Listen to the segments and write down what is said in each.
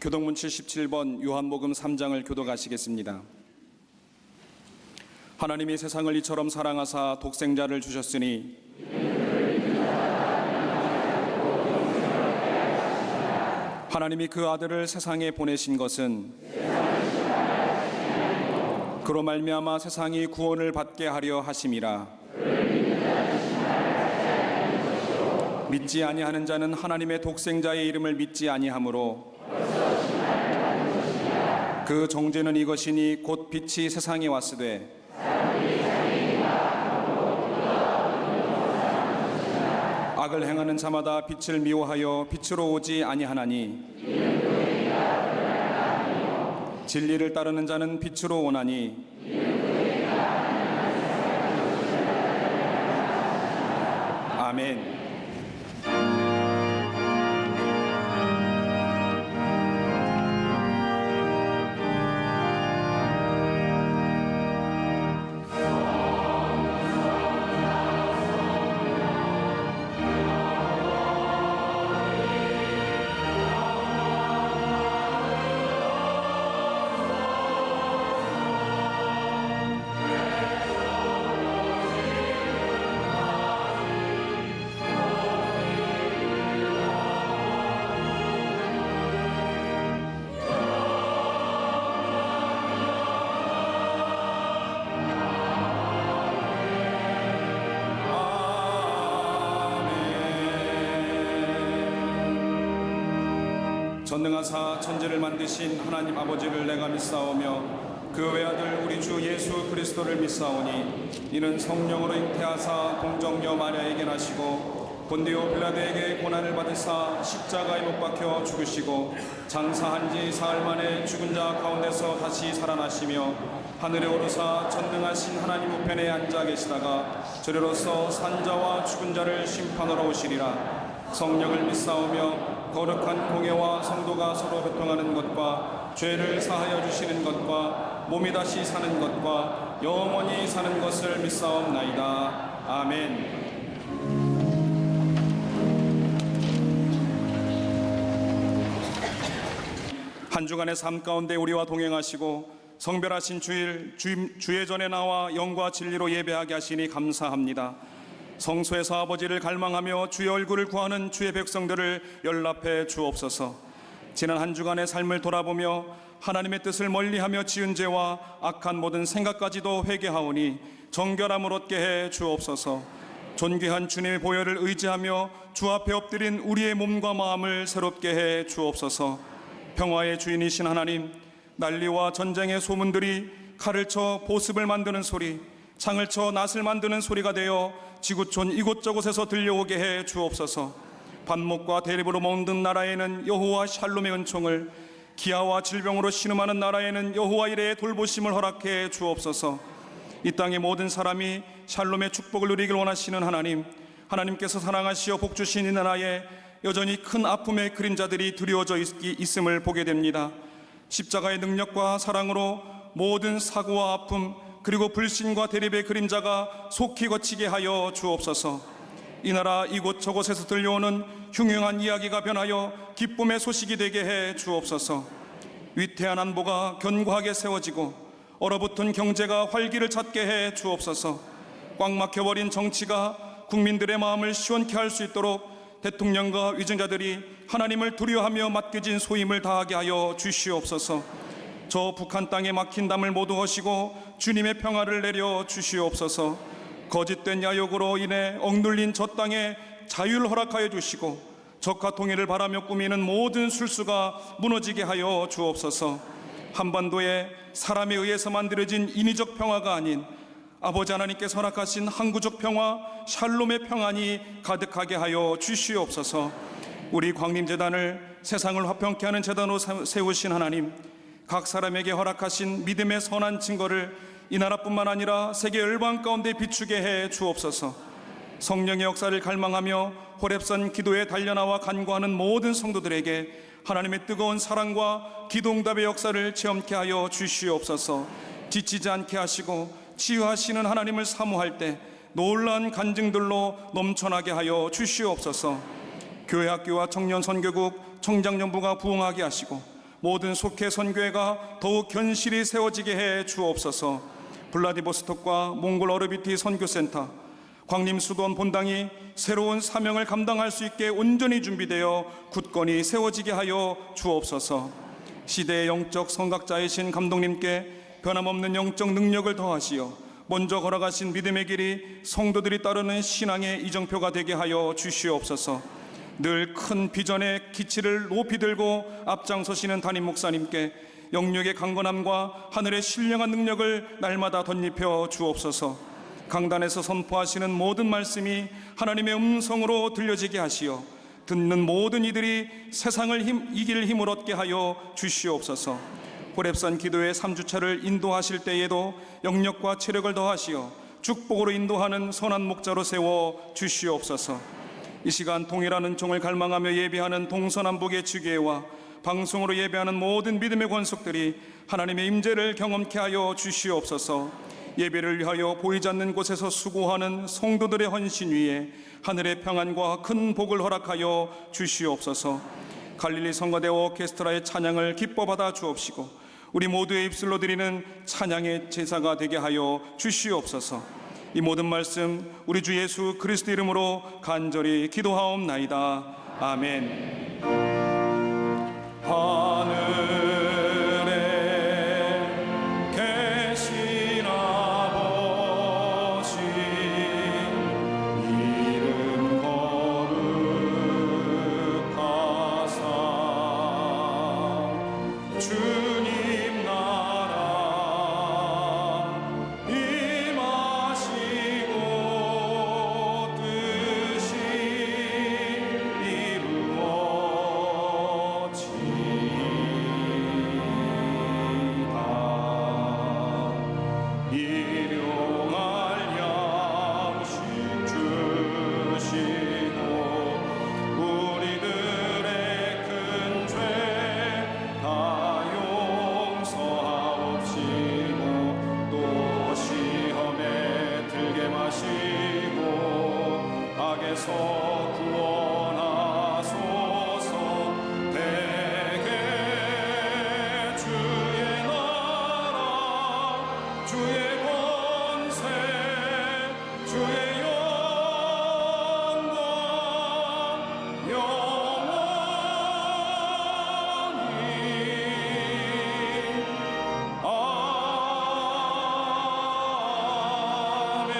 교독문 77번 요한복음 3장을 교독하시겠습니다. 하나님이 세상을 이처럼 사랑하사 독생자를 주셨으니 하나님이 그 아들을 세상에 보내신 것은 그로 말미암아 세상이 구원을 받게 하려 하심이라. 믿지 아니하는 자는 하나님의 독생자의 이름을 믿지 아니하므로 그 정죄는 이것이니 곧 빛이 세상에 왔으되 악을 행하는 자마다 빛을 미워하여 빛으로 오지 아니하나니 진리를 따르는 자는 빛으로 오나니 아멘. 전능하사 천지를 만드신 하나님 아버지를 내가 믿사오며 그 외아들 우리 주 예수 그리스도를 믿사오니 이는 성령으로 잉태하사 동정녀 마리아에게 나시고 본디오 빌라도에게 고난을 받으사 십자가에 못 박혀 죽으시고 장사한 지 사흘 만에 죽은 자 가운데서 다시 살아나시며 하늘에 오르사 전능하신 하나님 우편에 앉아 계시다가 저리로서 산자와 죽은 자를 심판하러 오시리라. 성령을 믿사오며 거룩한 공예와 성도가 서로 교통하는 것과 죄를 사하여 주시는 것과 몸이 다시 사는 것과 영원히 사는 것을 믿사옵나이다. 아멘. 한 주간의 삶 가운데 우리와 동행하시고 성별하신 주의 전에 나와 영과 진리로 예배하게 하시니 감사합니다. 성소에서 아버지를 갈망하며 주의 얼굴을 구하는 주의 백성들을 연락해 주옵소서. 지난 한 주간의 삶을 돌아보며 하나님의 뜻을 멀리하며 지은 죄와 악한 모든 생각까지도 회개하오니 정결함을 얻게 해 주옵소서. 존귀한 주님의 보혈을 의지하며 주 앞에 엎드린 우리의 몸과 마음을 새롭게 해 주옵소서. 평화의 주인이신 하나님, 난리와 전쟁의 소문들이 칼을 쳐 보습을 만드는 소리, 창을 쳐 낫을 만드는 소리가 되어 지구촌 이곳저곳에서 들려오게 해 주옵소서. 반목과 대립으로 먹는 나라에는 여호와 샬롬의 은총을, 기아와 질병으로 신음하는 나라에는 여호와 이레의 돌보심을 허락해 주옵소서. 이 땅의 모든 사람이 샬롬의 축복을 누리길 원하시는 하나님, 하나님께서 사랑하시어 복주신 이 나라에 여전히 큰 아픔의 그림자들이 드리워져 있음을 보게 됩니다. 십자가의 능력과 사랑으로 모든 사고와 아픔 그리고 불신과 대립의 그림자가 속히 거치게 하여 주옵소서. 이 나라 이곳저곳에서 들려오는 흉흉한 이야기가 변하여 기쁨의 소식이 되게 해 주옵소서. 위태한 안보가 견고하게 세워지고 얼어붙은 경제가 활기를 찾게 해 주옵소서. 꽉 막혀버린 정치가 국민들의 마음을 시원케 할 수 있도록 대통령과 위정자들이 하나님을 두려워하며 맡겨진 소임을 다하게 하여 주시옵소서. 저 북한 땅에 막힌 담을 모두 허시고 주님의 평화를 내려 주시옵소서. 거짓된 야욕으로 인해 억눌린 저 땅에 자유를 허락하여 주시고 적화 통일을 바라며 꾸미는 모든 술수가 무너지게 하여 주옵소서. 한반도에 사람에 의해서 만들어진 인위적 평화가 아닌 아버지 하나님께서 허락하신 항구적 평화, 샬롬의 평안이 가득하게 하여 주시옵소서. 우리 광림재단을 세상을 화평케 하는 재단으로 세우신 하나님, 각 사람에게 허락하신 믿음의 선한 증거를 이 나라뿐만 아니라 세계 열방 가운데 비추게 해 주옵소서. 성령의 역사를 갈망하며 호렙산 기도에 달려나와 간구하는 모든 성도들에게 하나님의 뜨거운 사랑과 기도응답의 역사를 체험케 하여 주시옵소서. 지치지 않게 하시고 치유하시는 하나님을 사모할 때 놀라운 간증들로 넘쳐나게 하여 주시옵소서. 교회 학교와 청년 선교국 청장년부가 부흥하게 하시고 모든 속회 선교회가 더욱 견실히 세워지게 해 주옵소서. 블라디보스톡과 몽골 어르비티 선교센터, 광림수도원 본당이 새로운 사명을 감당할 수 있게 온전히 준비되어 굳건히 세워지게 하여 주옵소서. 시대의 영적 선각자이신 감독님께 변함없는 영적 능력을 더하시어 먼저 걸어가신 믿음의 길이 성도들이 따르는 신앙의 이정표가 되게 하여 주시옵소서. 늘 큰 비전의 기치를 높이 들고 앞장서시는 담임 목사님께 영육의 강건함과 하늘의 신령한 능력을 날마다 덧입혀 주옵소서. 강단에서 선포하시는 모든 말씀이 하나님의 음성으로 들려지게 하시어 듣는 모든 이들이 세상을 이길 힘을 얻게 하여 주시옵소서. 호렙산 기도의 3주차를 인도하실 때에도 영력과 체력을 더하시어 축복으로 인도하는 선한 목자로 세워 주시옵소서. 이 시간 동일하는 종을 갈망하며 예배하는 동서남북의 주교회와 방송으로 예배하는 모든 믿음의 권속들이 하나님의 임재를 경험케 하여 주시옵소서. 예배를 위하여 보이지 않는 곳에서 수고하는 성도들의 헌신 위에 하늘의 평안과 큰 복을 허락하여 주시옵소서. 갈릴리 성가대 오케스트라의 찬양을 기뻐 받아 주옵시고 우리 모두의 입술로 드리는 찬양의 제사가 되게 하여 주시옵소서. 이 모든 말씀 우리 주 예수 그리스도 이름으로 간절히 기도하옵나이다. 아멘. 하늘에 계신 아버지 이름 거룩하사 주님 나라 임하시고 뜻이 일용할 양식 주시고 우리들의 큰 죄 다 용서하옵시고 또 시험에 들게 마시고 악에서 구원하소서. 대개 주의 나라 주의 권세 주의 영광 영원히 아멘.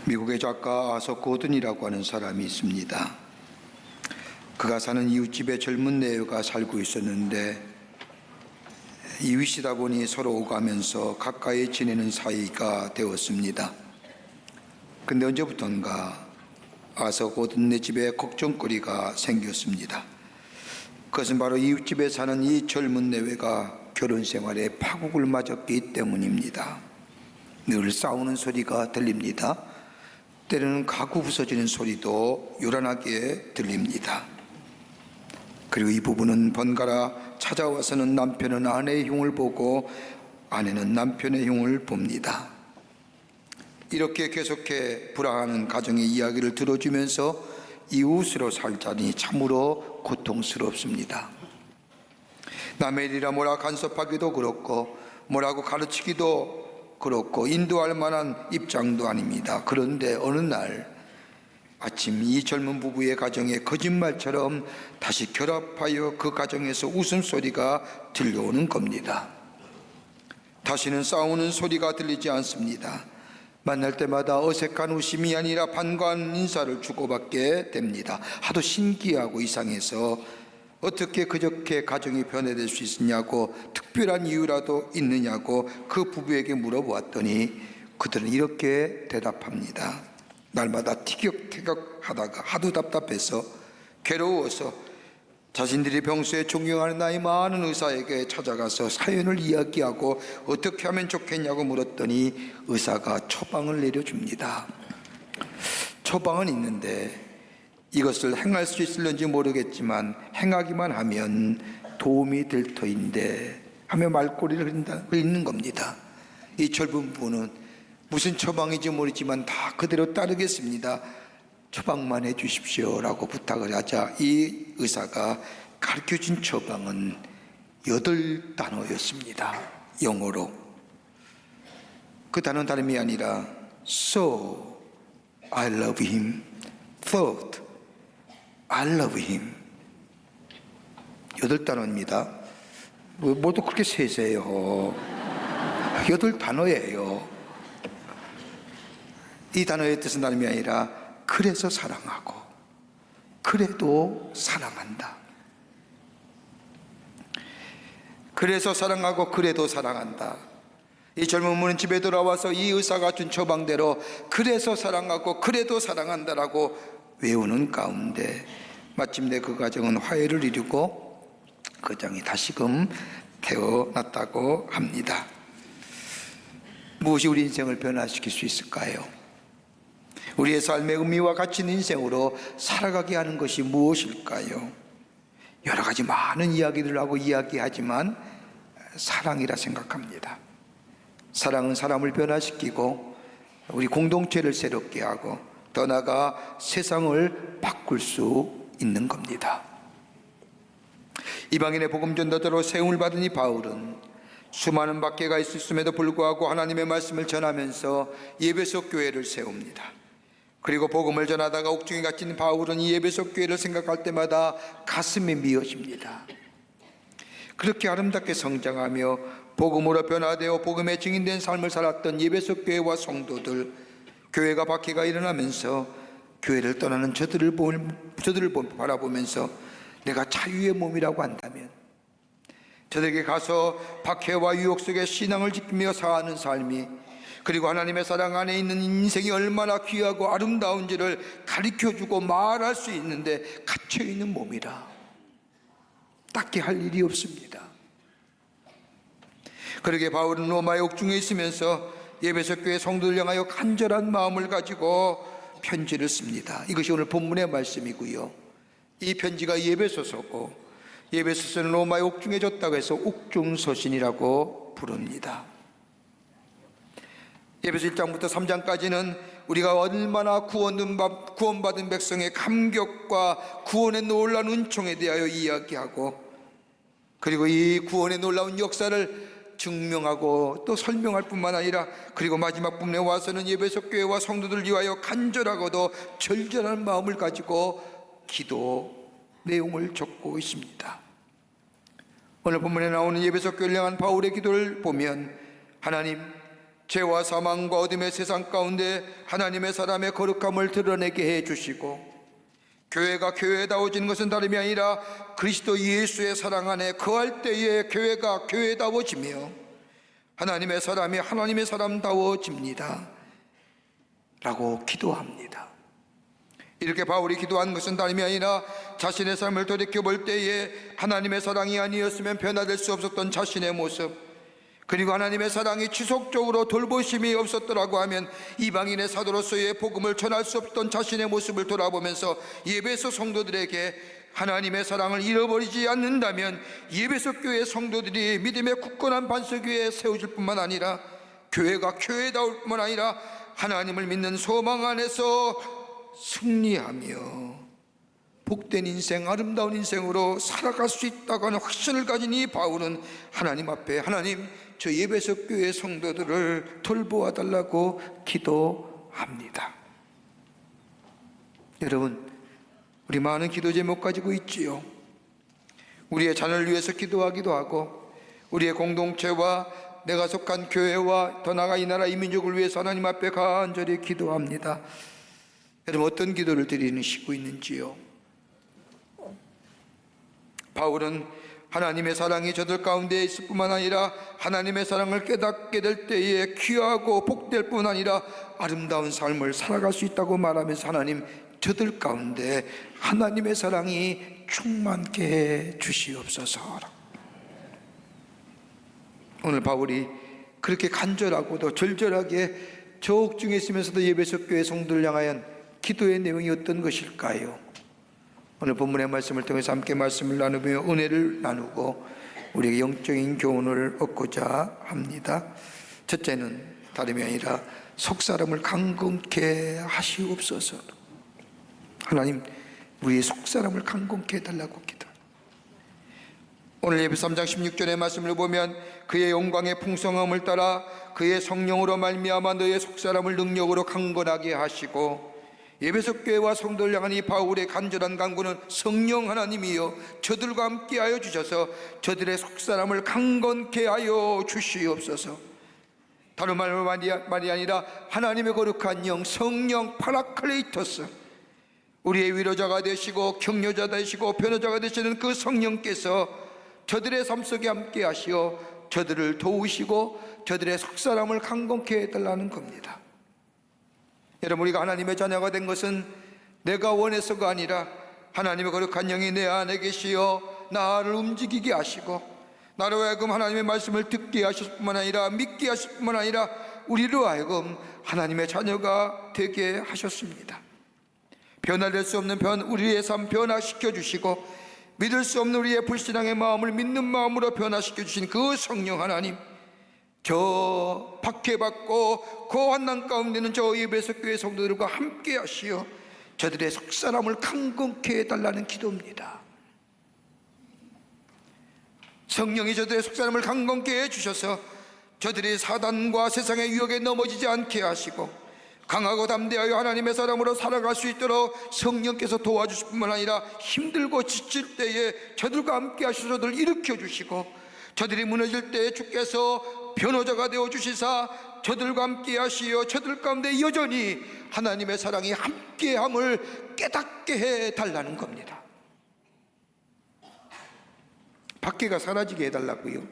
미국의 작가 아서 고든이라고 하는 사람이 있습니다. 그가 사는 이웃집에 젊은 내외가 살고 있었는데 이웃이다 보니 서로 오가면서 가까이 지내는 사이가 되었습니다. 근데 언제부턴가 아서 고든네 집에 걱정거리가 생겼습니다. 그것은 바로 이웃집에 사는 이 젊은 내외가 결혼 생활에 파국을 맞았기 때문입니다. 늘 싸우는 소리가 들립니다. 때로는 가구 부서지는 소리도 요란하게 들립니다. 그리고 이 부부는 번갈아 찾아와서는 남편은 아내의 흉을 보고 아내는 남편의 흉을 봅니다. 이렇게 계속해 불화하는 가정의 이야기를 들어주면서 이웃으로 살자니 참으로 고통스럽습니다. 남의 일이라 뭐라 간섭하기도 그렇고 뭐라고 가르치기도 그렇고 인도할 만한 입장도 아닙니다. 그런데 어느 날 아침 이 젊은 부부의 가정에 거짓말처럼 다시 결합하여 그 가정에서 웃음소리가 들려오는 겁니다. 다시는 싸우는 소리가 들리지 않습니다. 만날 때마다 어색한 웃음이 아니라 반가운 인사를 주고받게 됩니다. 하도 신기하고 이상해서 어떻게 그렇게 가정이 변화될 수 있느냐고, 특별한 이유라도 있느냐고 그 부부에게 물어보았더니 그들은 이렇게 대답합니다. 날마다 티격태격 하다가 하도 답답해서 괴로워서 자신들이 평소에 존경하는 나이 많은 의사에게 찾아가서 사연을 이야기하고 어떻게 하면 좋겠냐고 물었더니 의사가 처방을 내려줍니다. 처방은 있는데 이것을 행할 수 있을는지 모르겠지만 행하기만 하면 도움이 될 터인데 하며 말꼬리를 흐리는 겁니다. 이 젊은 부부는 무슨 처방인지 모르지만 다 그대로 따르겠습니다. 처방만 해 주십시오 라고 부탁을 하자 이 의사가 가르쳐준 처방은 8단어였습니다. 영어로. 그 단어는 다름이 아니라 So, I love him. Thought, I love him. 8단어입니다. 모두 그렇게 세세요. 8단어예요. 이 단어의 뜻은 다름이 아니라 그래서 사랑하고 그래도 사랑한다. 그래서 사랑하고 그래도 사랑한다. 이 젊은 부부는 집에 돌아와서 이 의사가 준 처방대로 그래서 사랑하고 그래도 사랑한다라고 외우는 가운데 마침내 그 가정은 화해를 이루고 그 장이 다시금 태어났다고 합니다. 무엇이 우리 인생을 변화시킬 수 있을까요? 우리의 삶의 의미와 가치 있는 인생으로 살아가게 하는 것이 무엇일까요? 여러 가지 많은 이야기를 하고 이야기하지만 사랑이라 생각합니다. 사랑은 사람을 변화시키고 우리 공동체를 새롭게 하고 더 나아가 세상을 바꿀 수 있는 겁니다. 이방인의 복음 전도자로 세움을 받은 이 바울은 수많은 박해가 있었음에도 불구하고 하나님의 말씀을 전하면서 에베소 교회를 세웁니다. 그리고 복음을 전하다가 옥중에 갇힌 바울은 이 에베소 교회를 생각할 때마다 가슴이 미어집니다. 그렇게 아름답게 성장하며 복음으로 변화되어 복음의 증인된 삶을 살았던 에베소 교회와 성도들, 교회가 박해가 일어나면서 교회를 떠나는 저들을 바라보면서 내가 자유의 몸이라고 한다면 저들에게 가서 박해와 유혹 속에 신앙을 지키며 사는 삶이, 그리고 하나님의 사랑 안에 있는 인생이 얼마나 귀하고 아름다운지를 가르쳐주고 말할 수 있는데 갇혀있는 몸이라 딱히 할 일이 없습니다. 그러게 바울은 로마의 옥중에 있으면서 에베소 교회 성도들 향하여 간절한 마음을 가지고 편지를 씁니다. 이것이 오늘 본문의 말씀이고요. 이 편지가 에베소서고, 에베소서는 로마의 옥중에 졌다고 해서 옥중서신이라고 부릅니다. 에베소 1장부터 3장까지는 우리가 얼마나 구원받은 백성의 감격과 구원의 놀라운 은총에 대하여 이야기하고, 그리고 이 구원의 놀라운 역사를 증명하고 또 설명할 뿐만 아니라, 그리고 마지막 부분에 와서는 에베소 교회와 성도들 위하여 간절하고도 절절한 마음을 가지고 기도 내용을 적고 있습니다. 오늘 본문에 나오는 에베소 교회를 향한 바울의 기도를 보면, 하나님, 죄와 사망과 어둠의 세상 가운데 하나님의 사람의 거룩함을 드러내게 해주시고, 교회가 교회다워지는 것은 다름이 아니라 그리스도 예수의 사랑 안에 거할 때에 교회가 교회다워지며 하나님의 사람이 하나님의 사람다워집니다 라고 기도합니다. 이렇게 바울이 기도한 것은 다름이 아니라 자신의 삶을 돌이켜볼 때에 하나님의 사랑이 아니었으면 변화될 수 없었던 자신의 모습, 그리고 하나님의 사랑이 지속적으로 돌보심이 없었더라고 하면 이방인의 사도로서의 복음을 전할 수 없던 자신의 모습을 돌아보면서 예배소 성도들에게 하나님의 사랑을 잃어버리지 않는다면 예배소 교회 성도들이 믿음의 굳건한 반석 위에 세워질 뿐만 아니라 교회가 교회다울 뿐만 아니라 하나님을 믿는 소망 안에서 승리하며 복된 인생, 아름다운 인생으로 살아갈 수 있다고 하는 확신을 가진 이 바울은 하나님 앞에, 하나님, 저 예배소 교회 성도들을 돌보아 달라고 기도합니다. 여러분, 우리 많은 기도 제목 가지고 있지요. 우리의 자녀를 위해서 기도하기도 하고, 우리의 공동체와 내가 속한 교회와 더 나아가 이 나라 이 민족을 위해서 하나님 앞에 간절히 기도합니다. 여러분, 어떤 기도를 드리시고 있는지요? 바울은 하나님의 사랑이 저들 가운데 있을 뿐만 아니라 하나님의 사랑을 깨닫게 될 때에 귀하고 복될 뿐 아니라 아름다운 삶을 살아갈 수 있다고 말하면서 하나님, 저들 가운데 하나님의 사랑이 충만케 해 주시옵소서. 오늘 바울이 그렇게 간절하고도 절절하게 적중에 있으면서도 예배소 교회 성도를 향하여 기도의 내용이 어떤 것일까요? 오늘 본문의 말씀을 통해서 함께 말씀을 나누며 은혜를 나누고 우리에게 영적인 교훈을 얻고자 합니다. 첫째는 다름이 아니라 속사람을 강건케 하시옵소서. 하나님, 우리의 속사람을 강건케 해달라고 기도합니다. 오늘 예배소 3장 16절의 말씀을 보면 그의 영광의 풍성함을 따라 그의 성령으로 말미암아 너의 속사람을 능력으로 강건하게 하시고, 예배소 교회와 성도를 향한 이 바울의 간절한 간구는 성령 하나님이여 저들과 함께하여 주셔서 저들의 속사람을 강건케 하여 주시옵소서. 다른 말이 아니라 하나님의 거룩한 영, 성령 파라클레이토스, 우리의 위로자가 되시고 격려자 되시고 변호자가 되시는 그 성령께서 저들의 삶 속에 함께 하시어 저들을 도우시고 저들의 속사람을 강건케 해달라는 겁니다. 여러분, 우리가 하나님의 자녀가 된 것은 내가 원해서가 아니라 하나님의 거룩한 영이 내 안에 계시어 나를 움직이게 하시고 나로 하여금 하나님의 말씀을 듣게 하실 뿐만 아니라 믿게 하실 뿐만 아니라 우리로 하여금 하나님의 자녀가 되게 하셨습니다. 변화될 수 없는 우리의 삶 변화시켜 주시고 믿을 수 없는 우리의 불신앙의 마음을 믿는 마음으로 변화시켜 주신 그 성령 하나님, 저 박해받고 고환난 가운데는 저 예배소 교회 성도들과 함께 하시어 저들의 속사람을 강건케 해달라는 기도입니다. 성령이 저들의 속사람을 강건케 해주셔서 저들이 사단과 세상의 유혹에 넘어지지 않게 하시고 강하고 담대하여 하나님의 사람으로 살아갈 수 있도록 성령께서 도와주실 뿐만 아니라 힘들고 지칠 때에 저들과 함께 하셔서 저들을 일으켜 주시고 저들이 무너질 때에 주께서 변호자가 되어주시사 저들과 함께 하시어 저들 가운데 여전히 하나님의 사랑이 함께함을 깨닫게 해달라는 겁니다. 박해가 사라지게 해달라고요.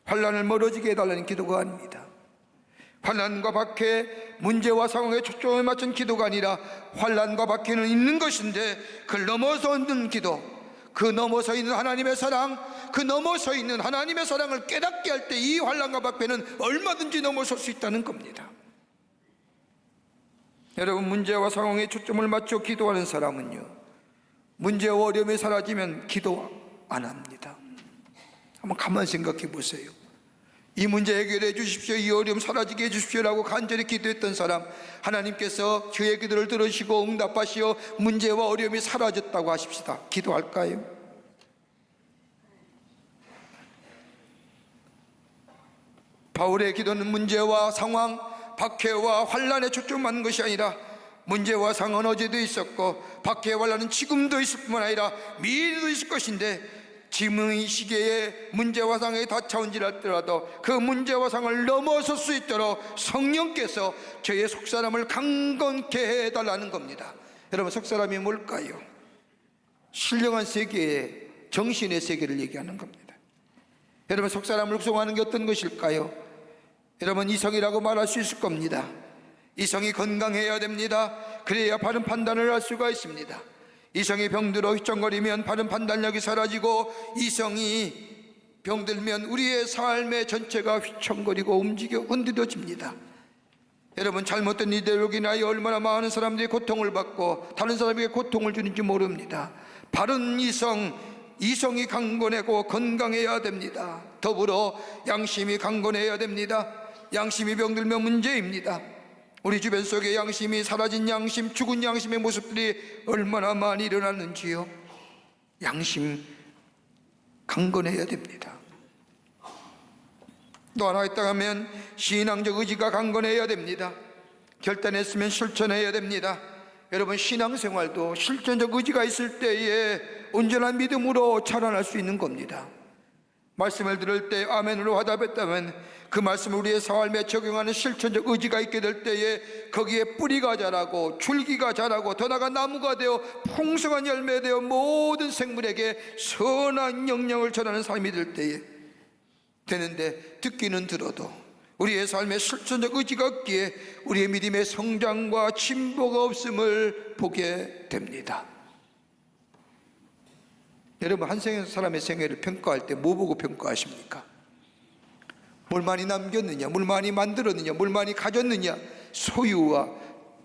환난을 멀어지게 해달라는 기도가 아닙니다. 환난과 박해, 문제와 상황에 초점을 맞춘 기도가 아니라 환난과 박해는 있는 것인데 그걸 넘어서 있는 기도, 그 넘어서 있는 하나님의 사랑, 그 넘어서 있는 하나님의 사랑을 깨닫게 할 때 이 환난과 박해는 얼마든지 넘어설 수 있다는 겁니다. 여러분, 문제와 상황에 초점을 맞춰 기도하는 사람은요, 문제와 어려움이 사라지면 기도 안 합니다. 한번 가만히 생각해 보세요. 이 문제 해결해 주십시오, 이 어려움 사라지게 해 주십시오라고 간절히 기도했던 사람, 하나님께서 그의 기도를 들으시고 응답하시어 문제와 어려움이 사라졌다고 하십시다. 기도할까요? 바울의 기도는 문제와 상황, 박해와 환난에 초점한 것이 아니라 문제와 상황은 어제도 있었고 박해와 환난은 지금도 있을 뿐만 아니라 미래도 있을 것인데 지금의 시기에 문제화상에 닥쳐온지랄더라도 그 문제화상을 넘어설 수 있도록 성령께서 저의 속사람을 강건케 해달라는 겁니다. 여러분, 속사람이 뭘까요? 신령한 세계의 정신의 세계를 얘기하는 겁니다. 여러분, 속사람을 구성하는 게 어떤 것일까요? 여러분, 이성이라고 말할 수 있을 겁니다. 이성이 건강해야 됩니다. 그래야 바른 판단을 할 수가 있습니다. 이성이 병들어 휘청거리면 바른 판단력이 사라지고, 이성이 병들면 우리의 삶의 전체가 휘청거리고 움직여 흔들어집니다. 여러분, 잘못된 이데올로기 인하여 얼마나 많은 사람들이 고통을 받고 다른 사람에게 고통을 주는지 모릅니다. 바른 이성이 강건하고 건강해야 됩니다. 더불어 양심이 강건해야 됩니다. 양심이 병들면 문제입니다. 우리 주변 속에 양심이 사라진 양심, 죽은 양심의 모습들이 얼마나 많이 일어났는지요. 양심 강건해야 됩니다. 또 하나 있다 하면 신앙적 의지가 강건해야 됩니다. 결단했으면 실천해야 됩니다. 여러분, 신앙생활도 실천적 의지가 있을 때에 온전한 믿음으로 자라날 수 있는 겁니다. 말씀을 들을 때 아멘으로 화답했다면 그 말씀을 우리의 삶에 적용하는 실천적 의지가 있게 될 때에 거기에 뿌리가 자라고 줄기가 자라고 더 나아가 나무가 되어 풍성한 열매가 되어 모든 생물에게 선한 영향을 전하는 삶이 될 때에 되는데, 듣기는 들어도 우리의 삶에 실천적 의지가 없기에 우리의 믿음의 성장과 진보가 없음을 보게 됩니다. 여러분, 한 사람의 생애를 평가할 때 뭐 보고 평가하십니까? 뭘 많이 남겼느냐, 뭘 많이 만들었느냐, 뭘 많이 가졌느냐, 소유와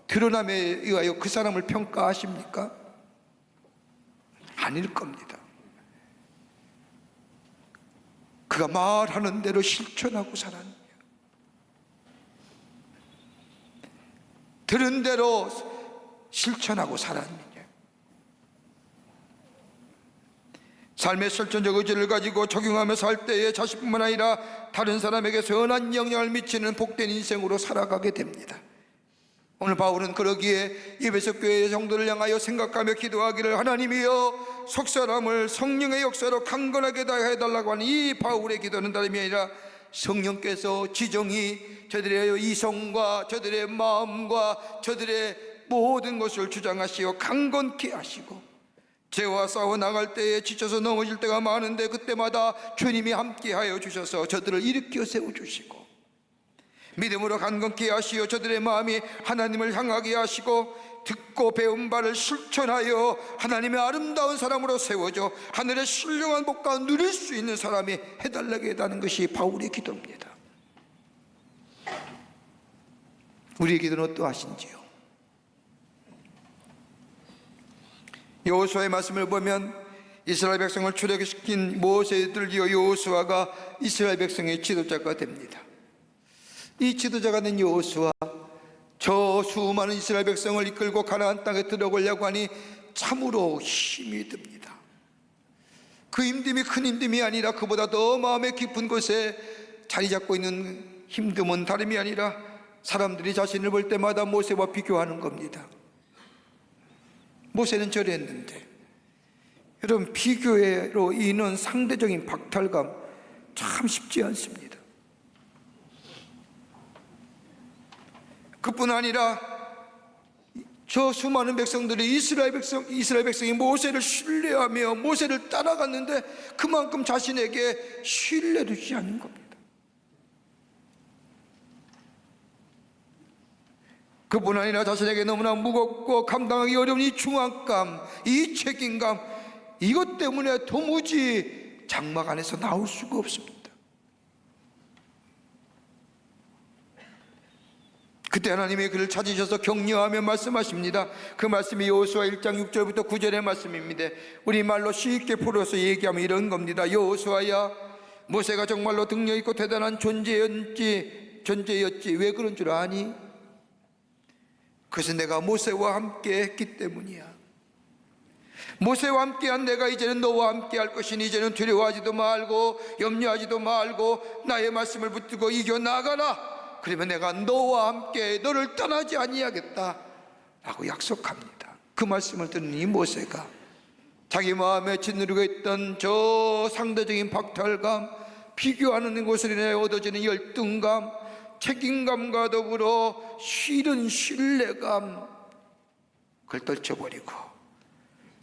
드러남에 의하여 그 사람을 평가하십니까? 아닐 겁니다. 그가 말하는 대로 실천하고 살았느냐, 들은 대로 실천하고 살았느냐. 삶의 실천적 의지를 가지고 적용하며 살 때에 자신뿐만 아니라 다른 사람에게 선한 영향을 미치는 복된 인생으로 살아가게 됩니다. 오늘 바울은 그러기에 에베소 교회의 성도를 향하여 생각하며 기도하기를, 하나님이여 속사람을 성령의 역사로 강건하게 다 해달라고 하는 이 바울의 기도는 다름이 아니라 성령께서 지정히 저들의 이성과 저들의 마음과 저들의 모든 것을 주장하시어 강건케 하시고, 죄와 싸워 나갈 때에 지쳐서 넘어질 때가 많은데 그때마다 주님이 함께하여 주셔서 저들을 일으켜 세워주시고, 믿음으로 강건케 하시어 저들의 마음이 하나님을 향하게 하시고, 듣고 배운 바를 실천하여 하나님의 아름다운 사람으로 세워져 하늘의 신령한 복과 누릴 수 있는 사람이 해달라고 했다는 것이 바울의 기도입니다. 우리의 기도는 어떠하신지요? 여호수아의 말씀을 보면 이스라엘 백성을 출애굽시킨 모세에 들리어 여호수아가 이스라엘 백성의 지도자가 됩니다. 이 지도자가 된 여호수아, 저 수많은 이스라엘 백성을 이끌고 가나안 땅에 들어가려고 하니 참으로 힘이 듭니다. 그 힘듦이 큰 힘듦이 아니라 그보다 더 마음의 깊은 곳에 자리 잡고 있는 힘듦은 다름이 아니라 사람들이 자신을 볼 때마다 모세와 비교하는 겁니다. 모세는 저랬는데, 여러분, 비교로 인한 상대적인 박탈감 참 쉽지 않습니다. 그뿐 아니라 저 수많은 백성들이 이스라엘 백성이 모세를 신뢰하며 모세를 따라갔는데 그만큼 자신에게 신뢰를 주지 않는 겁니다. 그뿐 아니라 자신에게 너무나 무겁고 감당하기 어려운 이 중압감, 이 책임감, 이것 때문에 도무지 장막 안에서 나올 수가 없습니다. 그때 하나님이 그를 찾으셔서 격려하며 말씀하십니다. 그 말씀이 여호수아 1장 6절부터 9절의 말씀입니다. 우리말로 쉽게 풀어서 얘기하면 이런 겁니다. 여호수아야, 모세가 정말로 능력 있고 대단한 존재였지 왜 그런 줄 아니? 그것은 내가 모세와 함께 했기 때문이야. 모세와 함께한 내가 이제는 너와 함께 할 것이니 이제는 두려워하지도 말고 염려하지도 말고 나의 말씀을 붙들고 이겨나가라. 그러면 내가 너와 함께 너를 떠나지 아니하겠다 라고 약속합니다. 그 말씀을 듣는 이 모세가 자기 마음에 짓누르고 있던 저 상대적인 박탈감, 비교하는 것으로 인해 얻어지는 열등감, 책임감과 더불어 싫은 신뢰감, 그걸 떨쳐버리고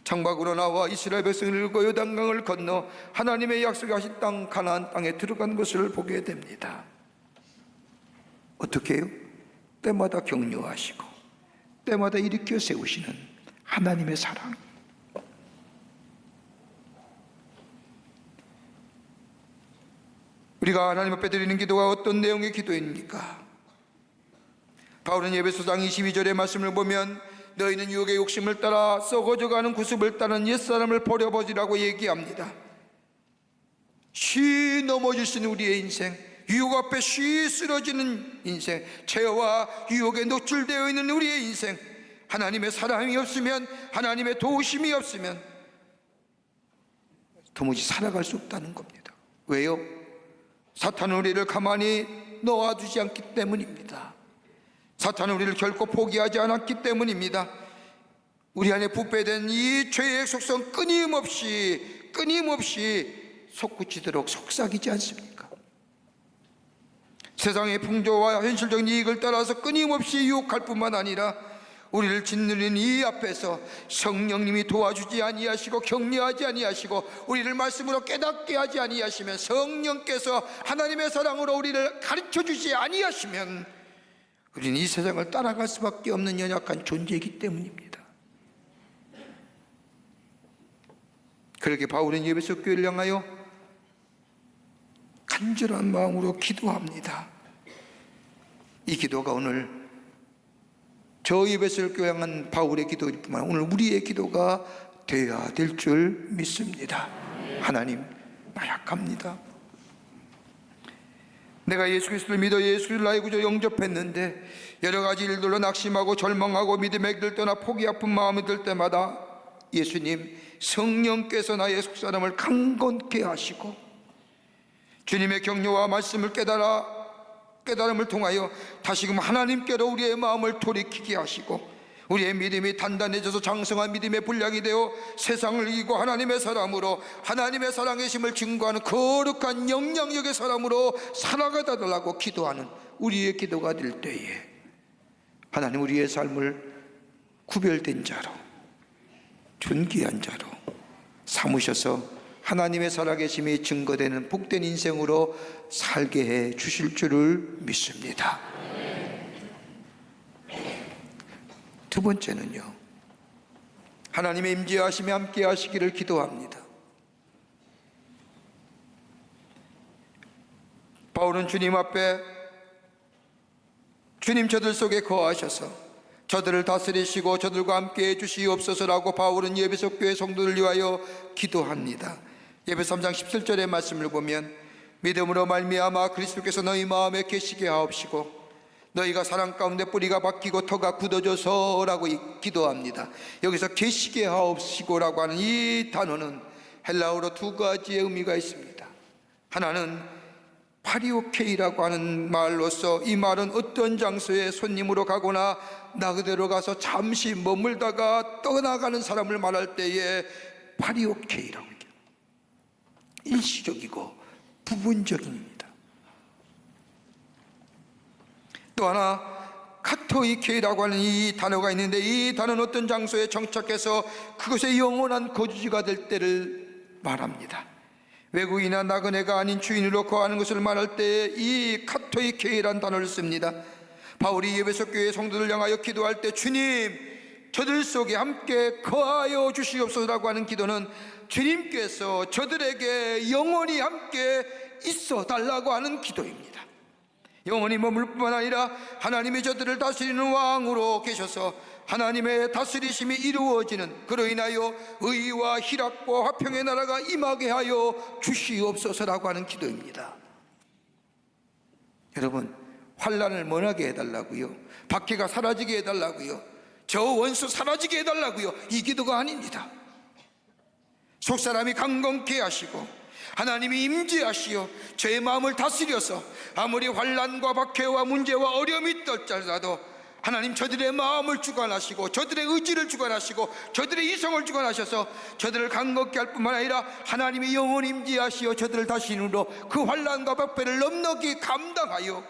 창밖으로 나와 이스라엘 백성을 이끌고 요단강을 건너 하나님의 약속하신 땅 가나안 땅에 들어간 것을 보게 됩니다. 어떻게 해요? 때마다 격려하시고 때마다 일으켜 세우시는 하나님의 사랑. 우리가 하나님 앞에 드리는 기도가 어떤 내용의 기도입니까? 바울은 에베소서 22절의 말씀을 보면 너희는 유혹의 욕심을 따라 썩어져가는 구습을 따는 옛사람을 버려버리라고 얘기합니다. 쉬 넘어질 수 있는 우리의 인생, 유혹 앞에 쉬 쓰러지는 인생, 죄와 유혹에 노출되어 있는 우리의 인생, 하나님의 사랑이 없으면, 하나님의 도우심이 없으면 도무지 살아갈 수 없다는 겁니다. 왜요? 사탄은 우리를 가만히 놓아두지 않기 때문입니다. 사탄은 우리를 결코 포기하지 않았기 때문입니다. 우리 안에 부패된 이 죄의 속성 끊임없이 솟구치도록 속삭이지 않습니까? 세상의 풍조와 현실적인 이익을 따라서 끊임없이 유혹할 뿐만 아니라 우리를 짓누르는 이 앞에서 성령님이 도와주지 아니하시고 격려하지 아니하시고 우리를 말씀으로 깨닫게 하지 아니하시면, 성령께서 하나님의 사랑으로 우리를 가르쳐주지 아니하시면 우리는 이 세상을 따라갈 수밖에 없는 연약한 존재이기 때문입니다. 그렇게 바울은 에베소 교회를 향하여 간절한 마음으로 기도합니다. 이 기도가 오늘 저 에베소 교회 향한 바울의 기도일 뿐만 아니라 오늘 우리의 기도가 되어야 될 줄 믿습니다. 하나님, 나약합니다. 내가 예수 그리스도를 믿어 예수를 나의 구주 영접했는데 여러 가지 일들로 낙심하고 절망하고 믿음의 길을 떠나 포기 아픈 마음이 들 때마다 예수님, 성령께서 나의 속사람을 강건케 하시고 주님의 격려와 말씀을 깨달음을 통하여 다시금 하나님께로 우리의 마음을 돌이키게 하시고 우리의 믿음이 단단해져서 장성한 믿음의 분량이 되어 세상을 이기고 하나님의 사람으로, 하나님의 살아계심을 증거하는 거룩한 영향력의 사람으로 살아가다 달라고 기도하는 우리의 기도가 될 때에 하나님 우리의 삶을 구별된 자로, 존귀한 자로 삼으셔서 하나님의 살아계심이 증거되는 복된 인생으로 살게 해 주실 줄을 믿습니다. 두 번째는요, 하나님의 임재하심이 함께 하시기를 기도합니다. 바울은 주님 앞에 주님 저들 속에 거하셔서 저들을 다스리시고 저들과 함께 해주시옵소서라고 바울은 에베소 교회 성도를 위하여 기도합니다. 에베소 3장 17절의 말씀을 보면 믿음으로 말미암아 그리스도께서 너희 마음에 계시게 하옵시고 너희가 사랑 가운데 뿌리가 박히고 터가 굳어져서라고 기도합니다. 여기서 계시게 하옵시고라고 하는 이 단어는 헬라어로 두 가지의 의미가 있습니다. 하나는 파리오케이라고 하는 말로서 이 말은 어떤 장소에 손님으로 가거나 나 그대로 가서 잠시 머물다가 떠나가는 사람을 말할 때에 파리오케이라고 합니다. 일시적이고 부분적입니다. 또 하나 카토이케이라고 하는 이 단어가 있는데 이 단어는 어떤 장소에 정착해서 그것의 영원한 거주지가 될 때를 말합니다. 외국인이나 나그네가 아닌 주인으로 거하는 것을 말할 때 이 카토이케이라는 단어를 씁니다. 바울이 에베소 교회 성도들 향하여 기도할 때 주님 저들 속에 함께 거하여 주시옵소서라고 하는 기도는 주님께서 저들에게 영원히 함께 있어 달라고 하는 기도입니다. 영원히 머물 뿐만 아니라 하나님이 저들을 다스리는 왕으로 계셔서 하나님의 다스리심이 이루어지는, 그로 인하여 의와 희락과 화평의 나라가 임하게 하여 주시옵소서라고 하는 기도입니다. 여러분, 환난을 면하게 해달라고요, 박해가 사라지게 해달라고요, 저 원수 사라지게 해달라고요, 이 기도가 아닙니다. 속사람이 강건케 하시고 하나님이 임재하시어 저의 마음을 다스려서 아무리 환난과 박해와 문제와 어려움이 있을지라도 하나님 저들의 마음을 주관하시고 저들의 의지를 주관하시고 저들의 이성을 주관하셔서 저들을 강건케 할 뿐만 아니라 하나님이 영원히 임재하시어 저들을 다시는으로 그 환난과 박해를 넉넉히 감당하여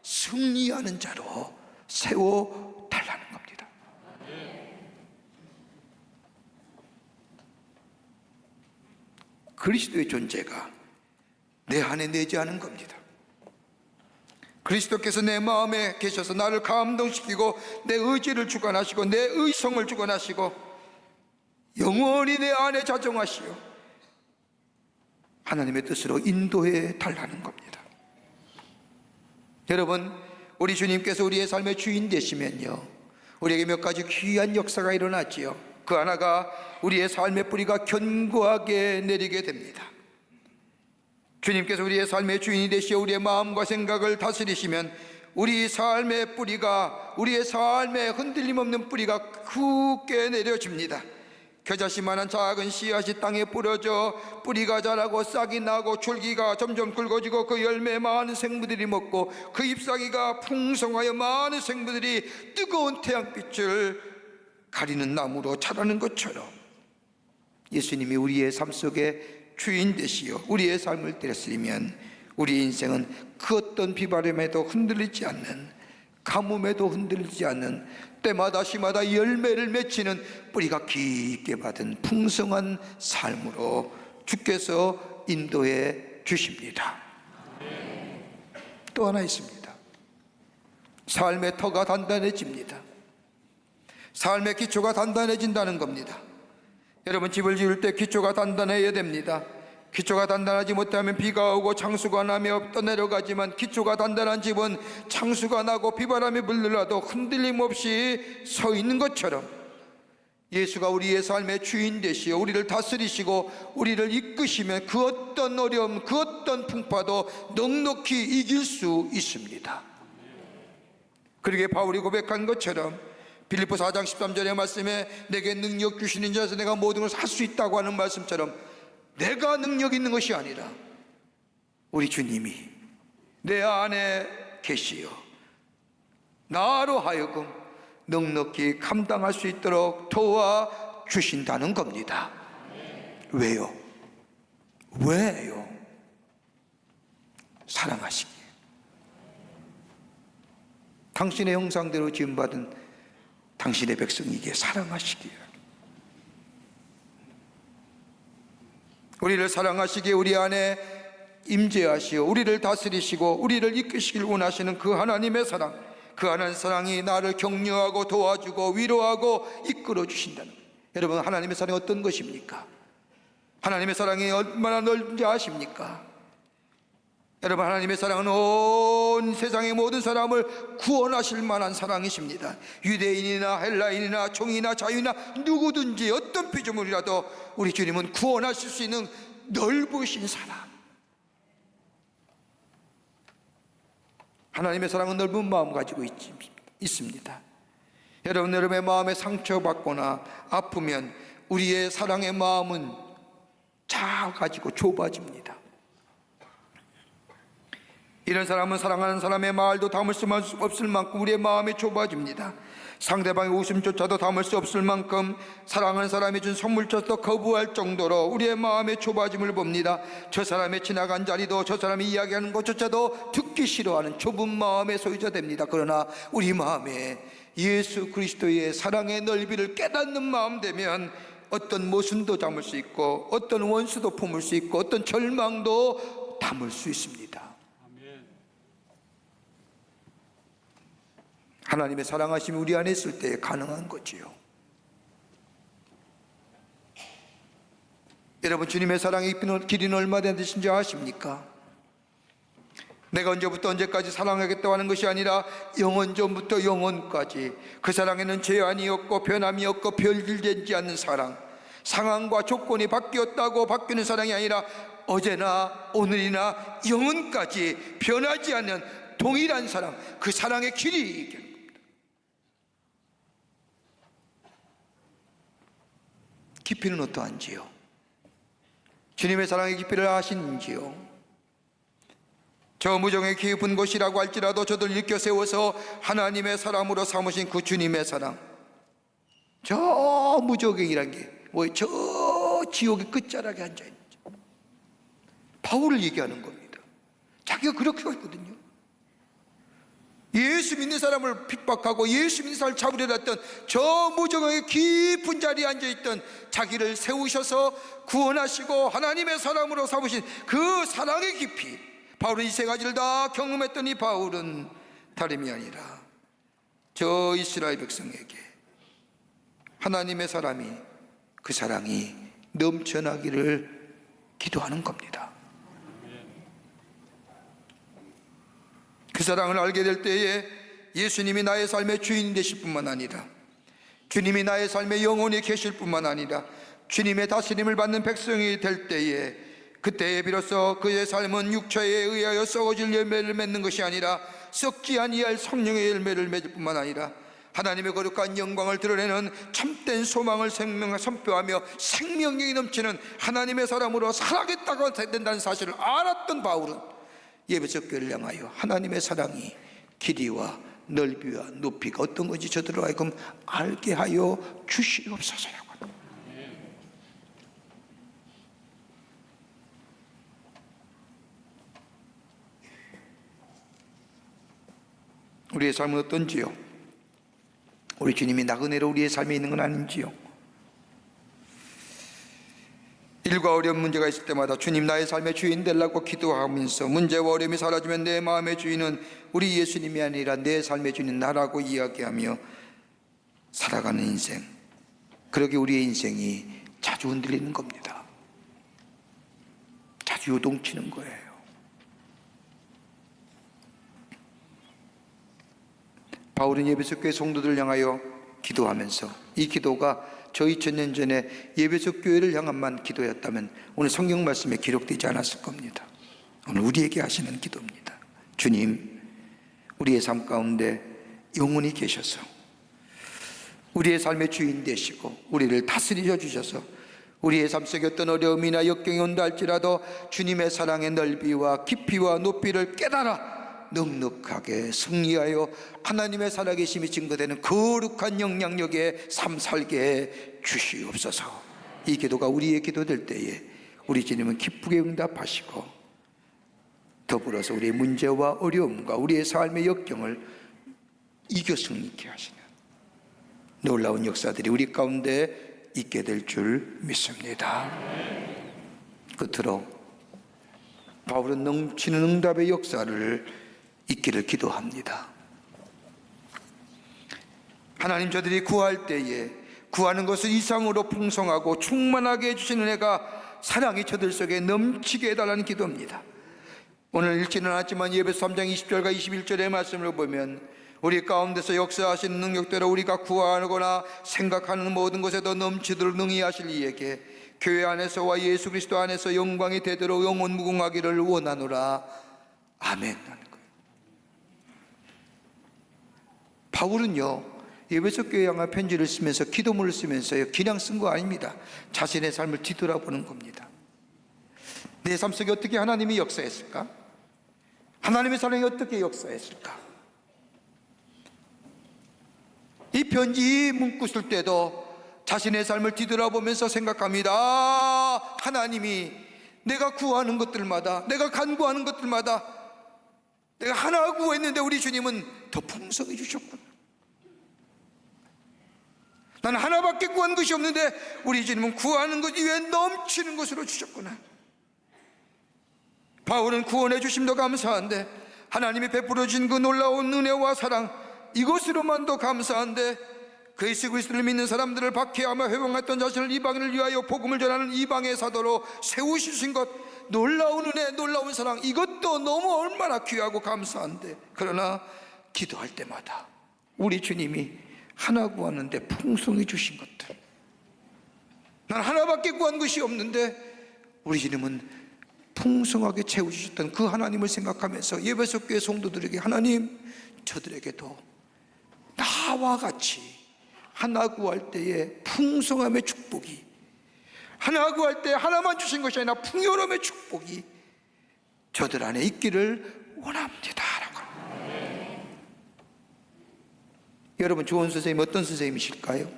승리하는 자로 세워달라는 겁니다. 그리스도의 존재가 내 안에 내재하는 겁니다. 그리스도께서 내 마음에 계셔서 나를 감동시키고 내 의지를 주관하시고 내 의성을 주관하시고 영원히 내 안에 자정하시어 하나님의 뜻으로 인도해 달라는 겁니다. 여러분, 우리 주님께서 우리의 삶의 주인 되시면요, 우리에게 몇 가지 귀한 역사가 일어났지요. 그 하나가 우리의 삶의 뿌리가 견고하게 내리게 됩니다. 주님께서 우리의 삶의 주인이 되시어 우리의 마음과 생각을 다스리시면 우리 삶의 뿌리가, 우리의 삶의 흔들림 없는 뿌리가 굳게 내려집니다. 겨자씨만한 작은 씨앗이 땅에 뿌려져 뿌리가 자라고 싹이 나고 줄기가 점점 굵어지고 그 열매에 많은 생물들이 먹고 그 잎사귀가 풍성하여 많은 생물들이 뜨거운 태양빛을 가리는 나무로 자라는 것처럼 예수님이 우리의 삶 속에 주인 되시어 우리의 삶을 들였으면 우리의 인생은 그 어떤 비바람에도 흔들리지 않는, 가뭄에도 흔들리지 않는, 때마다 시마다 열매를 맺히는 뿌리가 깊게 받은 풍성한 삶으로 주께서 인도해 주십니다. 또 하나 있습니다. 삶의 터가 단단해집니다. 삶의 기초가 단단해진다는 겁니다. 여러분, 집을 지을 때 기초가 단단해야 됩니다. 기초가 단단하지 못하면 비가 오고 창수가 나며 떠내려가지만 기초가 단단한 집은 창수가 나고 비바람이 불러도 흔들림 없이 서 있는 것처럼 예수가 우리의 삶의 주인 되시어 우리를 다스리시고 우리를 이끄시면 그 어떤 어려움, 그 어떤 풍파도 넉넉히 이길 수 있습니다. 그러게 바울이 고백한 것처럼 빌립보 4장 13절의 말씀에 내게 능력 주시는 자에서 내가 모든 걸 할 수 있다고 하는 말씀처럼 내가 능력 있는 것이 아니라 우리 주님이 내 안에 계시어 나로 하여금 넉넉히 감당할 수 있도록 도와주신다는 겁니다. 왜요? 왜요? 사랑하시기에. 당신의 형상대로 지음받은 당신의 백성이기에 사랑하시기에. 우리를 사랑하시기에 우리 안에 임재하시어 우리를 다스리시고 우리를 이끄시길 원하시는 그 하나님의 사랑, 그 하나님의 사랑이 나를 격려하고 도와주고 위로하고 이끌어 주신다는 거예요. 여러분, 하나님의 사랑이 어떤 것입니까? 하나님의 사랑이 얼마나 넓은지 아십니까? 여러분, 하나님의 사랑은 온 세상의 모든 사람을 구원하실 만한 사랑이십니다. 유대인이나 헬라인이나 종이나 자유나 누구든지 어떤 피조물이라도 우리 주님은 구원하실 수 있는 넓으신 사랑. 하나님의 사랑은 넓은 마음 가지고 있습니다. 여러분의 마음에 상처받거나 아프면 우리의 사랑의 마음은 작아지고 좁아집니다. 이런 사람은 사랑하는 사람의 말도 담을 수 없을 만큼 우리의 마음이 좁아집니다. 상대방의 웃음조차도 담을 수 없을 만큼 사랑하는 사람이 준 선물조차도 거부할 정도로 우리의 마음의 좁아짐을 봅니다. 저 사람의 지나간 자리도 저 사람이 이야기하는 것조차도 듣기 싫어하는 좁은 마음의 소유자 됩니다. 그러나 우리 마음에 예수 그리스도의 사랑의 넓이를 깨닫는 마음 되면 어떤 모순도 담을 수 있고 어떤 원수도 품을 수 있고 어떤 절망도 담을 수 있습니다. 하나님의 사랑하심이 우리 안에 있을 때 가능한 거지요. 여러분, 주님의 사랑의 길이는 얼마나 되신지 아십니까? 내가 언제부터 언제까지 사랑하겠다고 하는 것이 아니라 영원 전부터 영원까지 그 사랑에는 제한이 없고 변함이 없고 별들되지 않는 사랑, 상황과 조건이 바뀌었다고 바뀌는 사랑이 아니라 어제나 오늘이나 영원까지 변하지 않는 동일한 사랑, 그 사랑의 길이. 깊이는 어떠한지요? 주님의 사랑의 깊이를 아시는지요? 저 무정의 깊은 곳이라고 할지라도 저들 일으켜 세워서 하나님의 사람으로 삼으신 그 주님의 사랑, 저 무저갱이란 게 뭐예요? 저 지옥의 끝자락에 앉아있는 바울을 얘기하는 겁니다. 자기가 그렇게 했거든요. 예수 믿는 사람을 핍박하고 예수 믿는 사람을 잡으려 했던 저 무정의 깊은 자리에 앉아있던 자기를 세우셔서 구원하시고 하나님의 사람으로 삼으신 그 사랑의 깊이, 바울은 이 세 가지를 다 경험했던 이 바울은 다름이 아니라 저 이스라엘 백성에게 하나님의 사람이, 그 사랑이 넘쳐나기를 기도하는 겁니다. 그 사랑을 알게 될 때에 예수님이 나의 삶의 주인이 되실 뿐만 아니라, 주님이 나의 삶의 영혼이 계실 뿐만 아니라, 주님의 다스림을 받는 백성이 될 때에, 그때에 비로소 그의 삶은 육체에 의하여 썩어질 열매를 맺는 것이 아니라 썩지 아니할 성령의 열매를 맺을 뿐만 아니라 하나님의 거룩한 영광을 드러내는 참된 소망을 선포하며 생명력이 넘치는 하나님의 사람으로 살아가겠다고 된다는 사실을 알았던 바울은 예배석 교회를 향하여 하나님의 사랑이 길이와 넓이와 높이가 어떤 건지 저들로 하여금 알게 하여 주시옵소서라고 합니다. 우리의 삶은 어떤지요? 우리 주님이 나그네로 우리의 삶에 있는 건 아닌지요? 일과 어려운 문제가 있을 때마다 주님 나의 삶의 주인 되려고 기도하면서 문제와 어려움이 사라지면 내 마음의 주인은 우리 예수님이 아니라 내 삶의 주인은 나라고 이야기하며 살아가는 인생, 그러게 우리의 인생이 자주 흔들리는 겁니다. 자주 요동치는 거예요. 바울은 예배석 교회 성도들을 향하여 기도하면서, 이 기도가 저 2000년 전에 예배석 교회를 향한만 기도였다면 오늘 성경 말씀에 기록되지 않았을 겁니다. 오늘 우리에게 하시는 기도입니다. 주님, 우리의 삶 가운데 영원히 계셔서 우리의 삶의 주인 되시고 우리를 다스리셔 주셔서 우리의 삶 속에 어떤 어려움이나 역경이 온다 할지라도 주님의 사랑의 넓이와 깊이와 높이를 깨달아 넉넉하게 승리하여 하나님의 살아계심이 증거되는 거룩한 영향력의 삶 살게 해 주시옵소서. 이 기도가 우리의 기도 될 때에 우리 주님은 기쁘게 응답하시고 더불어서 우리의 문제와 어려움과 우리의 삶의 역경을 이겨 승리케 하시는 놀라운 역사들이 우리 가운데 있게 될 줄 믿습니다. 끝으로 바울은 넘치는 응답의 역사를 있기를 기도합니다. 하나님, 저들이 구할 때에 구하는 것을 이상으로 풍성하고 충만하게 해주시는 은혜가 사랑이 저들 속에 넘치게 해달라는 기도입니다. 오늘 읽지는 않았지만 예배서 3장 20절과 21절의 말씀을 보면 우리 가운데서 역사하시는 능력대로 우리가 구하거나 생각하는 모든 것에도 넘치도록 능히 하실 이에게 교회 안에서와 예수 그리스도 안에서 영광이 되도록 영원 무궁하기를 원하노라. 아멘. 바울은요, 예배석 교회 향한 편지를 쓰면서 기도문을 쓰면서요, 그냥 쓴 거 아닙니다. 자신의 삶을 뒤돌아보는 겁니다. 내 삶 속에 어떻게 하나님이 역사했을까? 하나님의 사랑이 어떻게 역사했을까? 이 편지 문구 쓸 때도 자신의 삶을 뒤돌아보면서 생각합니다. 아, 하나님이 내가 구하는 것들마다, 내가 간구하는 것들마다 내가 하나 구했는데 우리 주님은 더 풍성해 주셨구나. 나는 하나밖에 구한 것이 없는데 우리 주님은 구하는 것 이외에 넘치는 것으로 주셨구나. 바울은 구원해 주심도 감사한데 하나님이 베풀어 주신 그 놀라운 은혜와 사랑, 이것으로만도 감사한데 그 예수 그리스도를 믿는 사람들을 박해하며 회방했던 자신을 이방인을 위하여 복음을 전하는 이방의 사도로 세우신 것, 놀라운 은혜, 놀라운 사랑, 이것도 너무 얼마나 귀하고 감사한데, 그러나 기도할 때마다 우리 주님이 하나 구하는데 풍성히 주신 것들, 난 하나밖에 구한 것이 없는데 우리 주님은 풍성하게 채워주셨던 그 하나님을 생각하면서 예배석 교회 성도들에게, 하나님, 저들에게도 나와 같이 하나 구할 때에 풍성함의 축복이, 하나 구할 때 하나만 주신 것이 아니라 풍요로움의 축복이 저들 안에 있기를 원합니다라고. 여러분, 좋은 선생님 어떤 선생님이실까요?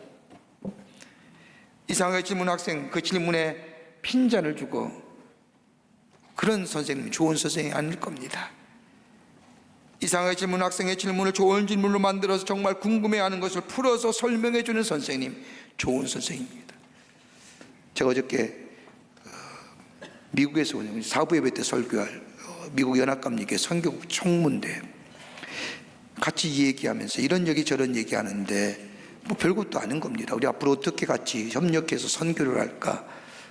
이상하게 질문 학생 그 질문에 핀잔을 주고, 그런 선생님 좋은 선생님이 아닐 겁니다. 이상하게 질문 학생의 질문을 좋은 질문으로 만들어서 정말 궁금해하는 것을 풀어서 설명해 주는 선생님, 좋은 선생님입니다. 제가 어저께 미국에서 사부 예배 때 설교할 미국 연합감리교 선교국 총무인데 같이 얘기하면서 이런 얘기 저런 얘기하는데 뭐 별것도 아닌 겁니다. 우리 앞으로 어떻게 같이 협력해서 선교를 할까,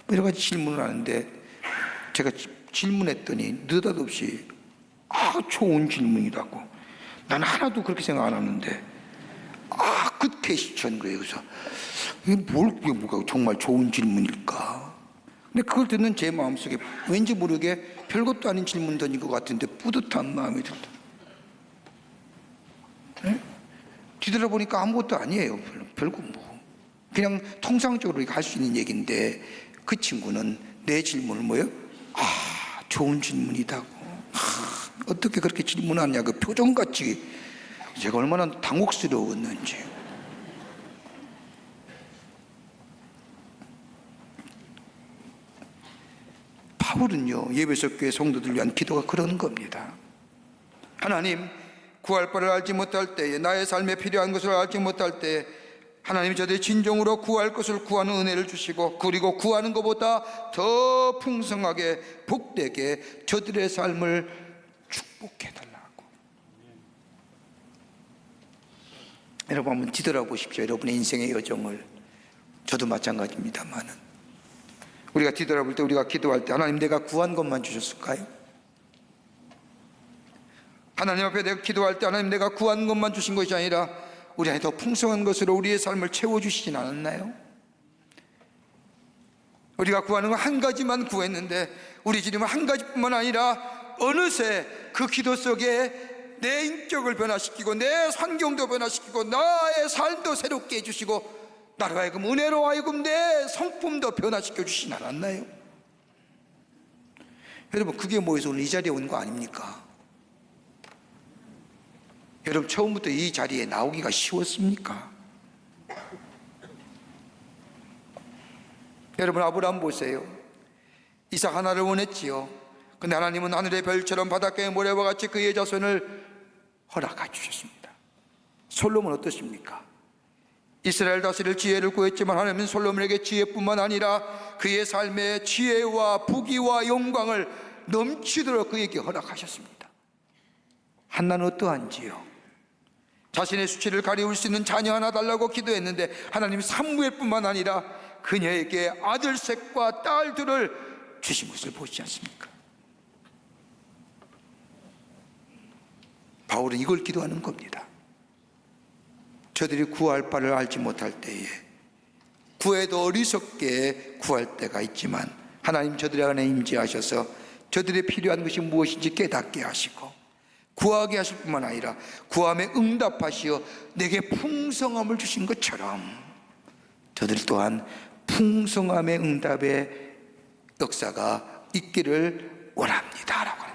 뭐 여러 가지 질문을 하는데 제가 질문했더니 느닷없이 좋은 질문이라고. 나는 하나도 그렇게 생각 안 하는데 끝에 시천 거예요. 그래서 이게 뭐가 정말 좋은 질문일까. 근데 그걸 듣는 제 마음속에 왠지 모르게 별것도 아닌 질문 던진 것 같은데 뿌듯한 마음이 들더라고요. 네? 뒤돌아보니까 아무것도 아니에요. 별거 뭐 그냥 통상적으로 할 수 있는 얘기인데 그 친구는 내 질문을 뭐예요? 좋은 질문이다고. 어떻게 그렇게 질문하냐, 그 표정같이 제가 얼마나 당혹스러웠는지. 바울은요, 예배석 교회 성도들 위한 기도가 그런 겁니다. 하나님, 구할 바를 알지 못할 때에, 나의 삶에 필요한 것을 알지 못할 때에 하나님이 저들의 진정으로 구할 것을 구하는 은혜를 주시고, 그리고 구하는 것보다 더 풍성하게 복되게 저들의 삶을 축복해달라고. 여러분 한번 뒤돌아보십시오. 여러분의 인생의 여정을. 저도 마찬가지입니다만은 우리가 뒤돌아볼 때, 우리가 기도할 때 하나님, 내가 구한 것만 주셨을까요? 하나님 앞에 내가 기도할 때 하나님, 내가 구한 것만 주신 것이 아니라 우리 안에 더 풍성한 것으로 우리의 삶을 채워주시진 않았나요? 우리가 구하는 건 한 가지만 구했는데 우리 주님은 한 가지뿐만 아니라 어느새 그 기도 속에 내 인격을 변화시키고 내 환경도 변화시키고 나의 삶도 새롭게 해주시고 나로 하여금 은혜로 하여금 내 성품도 변화시켜 주시지 않았나요? 여러분, 그게 뭐해서 오늘 이 자리에 온 거 아닙니까? 여러분, 처음부터 이 자리에 나오기가 쉬웠습니까? 여러분, 아브라함 보세요. 이삭 하나를 원했지요. 근데 하나님은 하늘의 별처럼 바닷가의 모래와 같이 그의 자손을 허락해 주셨습니다. 솔로몬 어떠십니까? 이스라엘 다스릴 지혜를 구했지만 하나님은 솔로몬에게 지혜뿐만 아니라 그의 삶의 지혜와 부귀와 영광을 넘치도록 그에게 허락하셨습니다. 한나는 어떠한지요? 자신의 수치를 가리울 수 있는 자녀 하나 달라고 기도했는데 하나님이 사무엘뿐만 아니라 그녀에게 아들셋과 딸들을 주신 것을 보시지 않습니까? 바울은 이걸 기도하는 겁니다. 저들이 구할 바를 알지 못할 때에, 구해도 어리석게 구할 때가 있지만 하나님 저들의 안에 임재하셔서 저들의 필요한 것이 무엇인지 깨닫게 하시고 구하게 하실 뿐만 아니라 구함에 응답하시어 내게 풍성함을 주신 것처럼 저들 또한 풍성함의 응답의 역사가 있기를 원합니다 라고 합니다.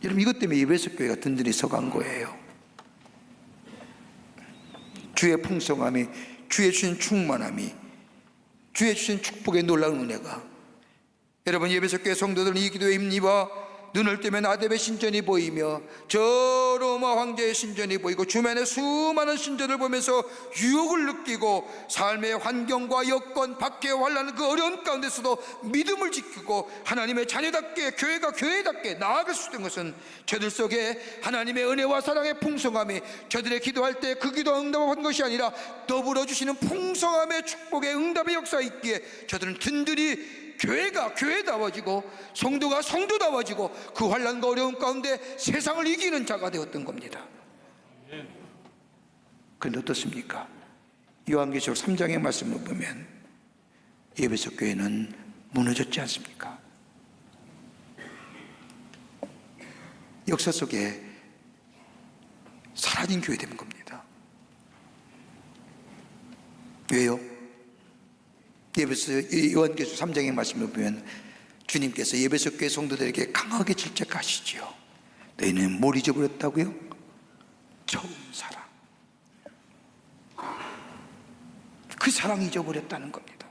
여러분, 이것 때문에 예배석 교회가 든든히 서간 거예요. 주의 풍성함이, 주의 주신 충만함이, 주의 주신 축복의 놀라운 은혜가, 여러분, 예배석 교회 성도들은 이 기도에 힘입어 눈을 뜨면 아담의 신전이 보이며 저 로마 황제의 신전이 보이고 주변에 수많은 신전을 보면서 유혹을 느끼고 삶의 환경과 여건, 박해의 환난, 그 어려운 가운데서도 믿음을 지키고 하나님의 자녀답게, 교회가 교회답게 나아갈 수 있는 것은 저들 속에 하나님의 은혜와 사랑의 풍성함이 저들의 기도할 때 그 기도 응답한 것이 아니라 더불어 주시는 풍성함의 축복의 응답의 역사가 있기에 저들은 든든히 교회가 교회다워지고 성도가 성도다워지고 그 환난과 어려움 가운데 세상을 이기는 자가 되었던 겁니다. 그런데 어떻습니까? 요한계시록 3장의 말씀을 보면 예배석 교회는 무너졌지 않습니까? 역사 속에 사라진 교회 되는 겁니다. 왜요? 예배서 요한계시록 3장의 말씀을 보면 주님께서 예배소 교회 성도들에게 강하게 질책하시지요. 너희는 뭘 잊어버렸다고요? 처음 사랑. 그 사랑이 잊어버렸다는 겁니다.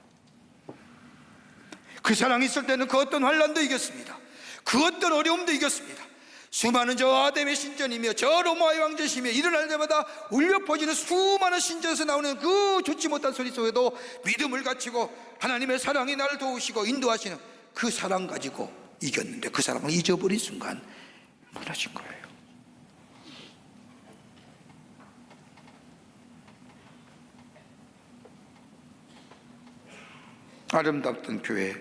그 사랑이 있을 때는 그 어떤 환난도 이겼습니다. 그 어떤 어려움도 이겼습니다. 수많은 저 아담의 신전이며 저 로마의 왕전이며 일어날 때마다 울려 퍼지는 수많은 신전에서 나오는 그 좋지 못한 소리 속에도 믿음을 갖추고 하나님의 사랑이 나를 도우시고 인도하시는 그 사랑 가지고 이겼는데, 그 사랑을 잊어버린 순간 무너진 거예요. 아름답던 교회,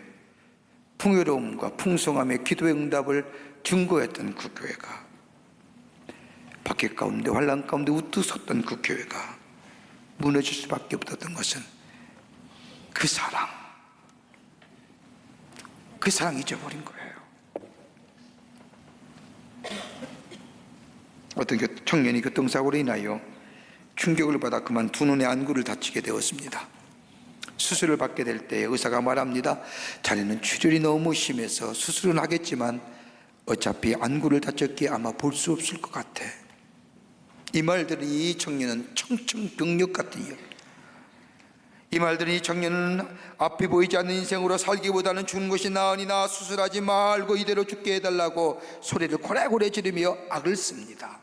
풍요로움과 풍성함의 기도의 응답을 증거했던 그 교회가, 박해 가운데 환난 가운데 우뚝 섰던 그 교회가 무너질 수밖에 없었던 것은 그 사랑 잊어버린 거예요. 어떤 청년이 교통사고로 인하여 충격을 받아 그만 두 눈의 안구를 다치게 되었습니다. 수술을 받게 될 때 의사가 말합니다. 자네는 출혈이 너무 심해서 수술은 하겠지만 어차피 안구를 다쳤기에 아마 볼 수 없을 것 같아. 이 말들은 이 청년은 청천벽력 같은 이야기. 이 말들은 이 청년은 앞이 보이지 않는 인생으로 살기보다는 죽는 것이 나으니나 수술하지 말고 이대로 죽게 해달라고 소리를 고래고래 지르며 악을 씁니다.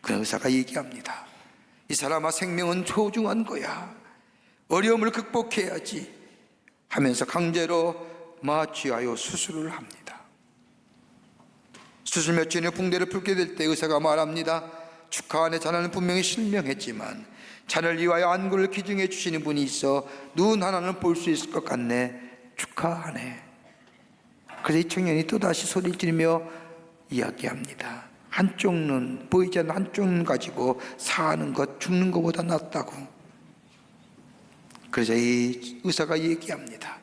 그 의사가 얘기합니다. 이 사람아, 생명은 소중한 거야. 어려움을 극복해야지 하면서 강제로 마취하여 수술을 합니다. 수술 며칠 후 붕대를 풀게 될 때 의사가 말합니다. 축하하네. 자네는 분명히 실명했지만 자네를 위하여 안구를 기증해 주시는 분이 있어 눈 하나는 볼 수 있을 것 같네. 축하하네. 그래서 이 청년이 또다시 소리를 지르며 이야기합니다. 한쪽 눈, 보이지 않는 한쪽 눈 가지고 사는 것, 죽는 것보다 낫다고. 그래서 이 의사가 얘기합니다.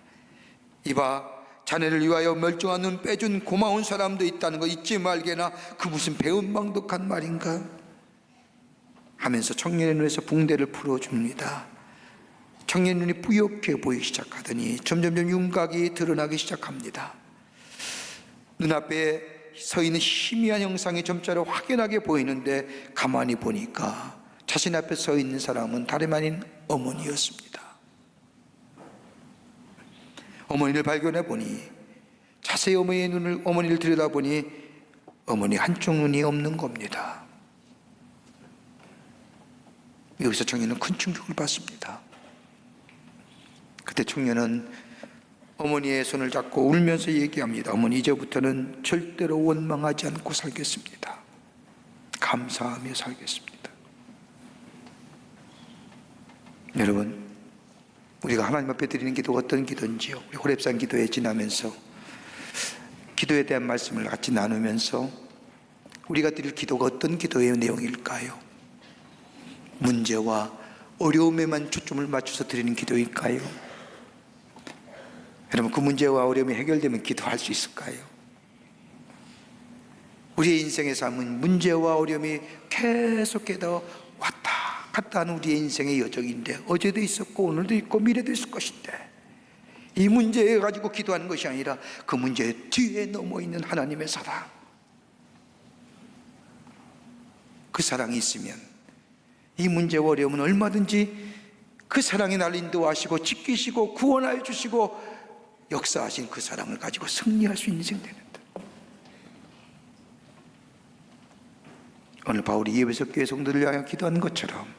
이봐, 자네를 위하여 멀쩡한 눈 빼준 고마운 사람도 있다는 거 잊지 말게나. 그 무슨 배은망덕한 말인가 하면서 청년의 눈에서 붕대를 풀어줍니다. 청년의 눈이 뿌옇게 보이기 시작하더니 점점점 윤곽이 드러나기 시작합니다. 눈앞에 서 있는 희미한 형상이 점차로 확연하게 보이는데 가만히 보니까 자신 앞에 서 있는 사람은 다름 아닌 어머니였습니다. 어머니를 발견해 보니, 자세히 어머니를 들여다보니 어머니 한쪽 눈이 없는 겁니다. 여기서 청년은 큰 충격을 받습니다. 그때 청년은 어머니의 손을 잡고 울면서 얘기합니다. 어머니, 이제부터는 절대로 원망하지 않고 살겠습니다. 감사하며 살겠습니다. 여러분, 우리가 하나님 앞에 드리는 기도가 어떤 기도인지요? 우리 호렙산 기도에 지나면서 기도에 대한 말씀을 같이 나누면서 우리가 드릴 기도가 어떤 기도의 내용일까요? 문제와 어려움에만 초점을 맞춰서 드리는 기도일까요? 여러분, 그 문제와 어려움이 해결되면 기도할 수 있을까요? 우리의 인생의 삶은 문제와 어려움이 계속해서 왔다 갔다 하는 우리의 인생의 여정인데, 어제도 있었고 오늘도 있고 미래도 있을 것인데, 이 문제에 가지고 기도하는 것이 아니라 그 문제 뒤에 넘어 있는 하나님의 사랑, 그 사랑이 있으면 이 문제와 어려움은 얼마든지 그 사랑이 나를 인도하시고 지키시고 구원하여 주시고 역사하신 그 사랑을 가지고 승리할 수 있는 인생 되는데, 오늘 바울이 예배소 교회 성도들을 위하여 기도하는 것처럼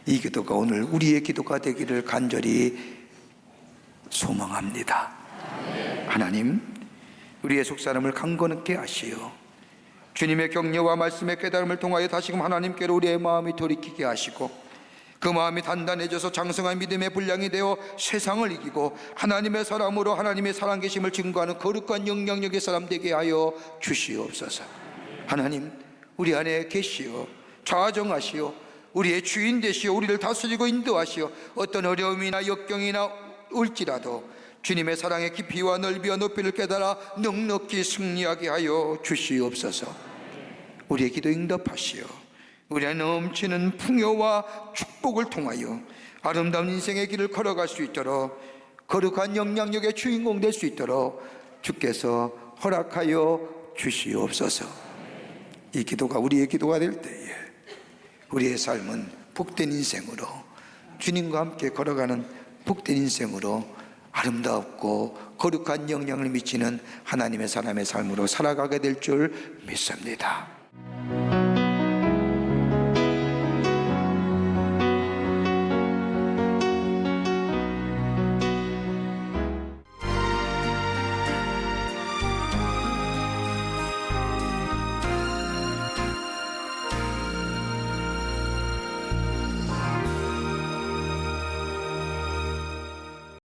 이 기도가 오늘 우리의 기도가 되기를 간절히 소망합니다. 하나님, 우리의 속사람을 강건하게 하시어 주님의 격려와 말씀의 깨달음을 통하여 다시금 하나님께로 우리의 마음이 돌이키게 하시고, 그 마음이 단단해져서 장성한 믿음의 분량이 되어 세상을 이기고 하나님의 사람으로 하나님의 살아계심을 증거하는 거룩한 영향력의 사람 되게 하여 주시옵소서. 하나님, 우리 안에 계시어 좌정하시어 우리의 주인 되시어 우리를 다스리고 인도하시어 어떤 어려움이나 역경이나 올지라도 주님의 사랑의 깊이와 넓이와 높이를 깨달아 넉넉히 승리하게 하여 주시옵소서. 우리의 기도 응답하시어 우리 안에 넘치는 풍요와 축복을 통하여 아름다운 인생의 길을 걸어갈 수 있도록 거룩한 영향력의 주인공 될 수 있도록 주께서 허락하여 주시옵소서. 이 기도가 우리의 기도가 될 때에 우리의 삶은 복된 인생으로, 주님과 함께 걸어가는 복된 인생으로 아름답고 거룩한 영향을 미치는 하나님의 사람의 삶으로 살아가게 될 줄 믿습니다.